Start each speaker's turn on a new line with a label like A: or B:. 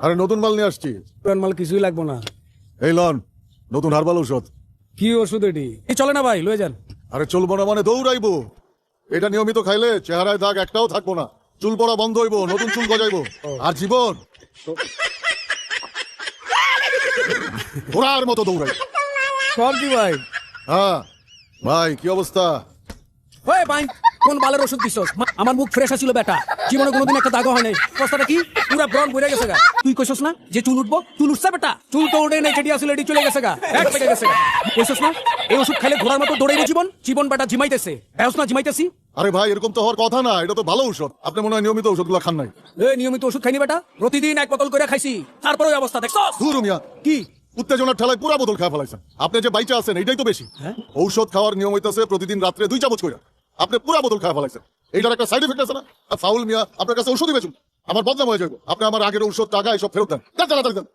A: আরে নতুন মাল নিয়ে আসছি।
B: পুরান মাল কিছুই লাগবো না।
A: এই লন নতুন হার্বাল ঔষধ।
B: কি ওষুধ এটি? এই চলে না ভাই, লয়ে যান।
A: আরে চলবো না মানে দৌড়াইবো। এটা নিয়মিত খাইলে চেহারায় দাগ একটাও থাকবো না, চুল পড়া বন্ধ হইবো, নতুন চুল গজাইবো, আর জীবন ঘোড়ার মতো দৌড়াই।
B: সব কি ভাই?
A: হ্যাঁ ভাই, কি অবস্থা?
B: ওই ভাই, কোন বালের ওষুধ দিছস? আমার মুখ ফ্রেশ আছিল বেটা, জীবনে কোনোদিন একটা দাগও হয় নাই। অবস্থাটা কি? পুরা ব্রণ বইরা গেছে গা। তুই কইছস না যে চুল উঠবো? চুল উঠছে বেটা? চুল তো উঠে নাই, যেটি আসলে এটি চলে গেছে গা, এক পেটে গেছে গা। কইছস না এই ওষুধ খাইলে ঘোড়ার মতো দৌড়াইবো জীবন? জীবন বেটা জিমাইতেছে, এহস না জিমাইতেছি।
A: আরে ভাই, এরকম তো হওয়ার কথা না, এটা তো ভালো ঔষধ। আপনি মনে হয় নিয়মিত ওষুধগুলো খান নাই।
B: এই নিয়মিত ওষুধ খাইনি বেটা, প্রতিদিন এক বোতল করে খাইছি, তারপরে ওই অবস্থা দেখছস?
A: ধুর মিয়া,
B: কি
A: উত্তেজনার ঠেলায় পুরা বোতল খাওয়া ফেলাইছেন। আপনি যে বাইচা আছেন এইটাই তো বেশি। ঔষধ খাওয়ার নিয়ম হইতাছে প্রতিদিন রাত্রে 2 চামচ করে। আপনি পুরা বোতল খাওয়া ফেলাইছেন, এইটার একটা সাইড এফেক্ট আছে না? আর ফাউল মিয়া, আপনার কাছে ঔষধই বেচুন, আমার বদনাম হয়ে যাবে। আপনি আমার আগের ঔষধ টাকা এসব ফেরত দেন, তাড়াতাড়ি দেন।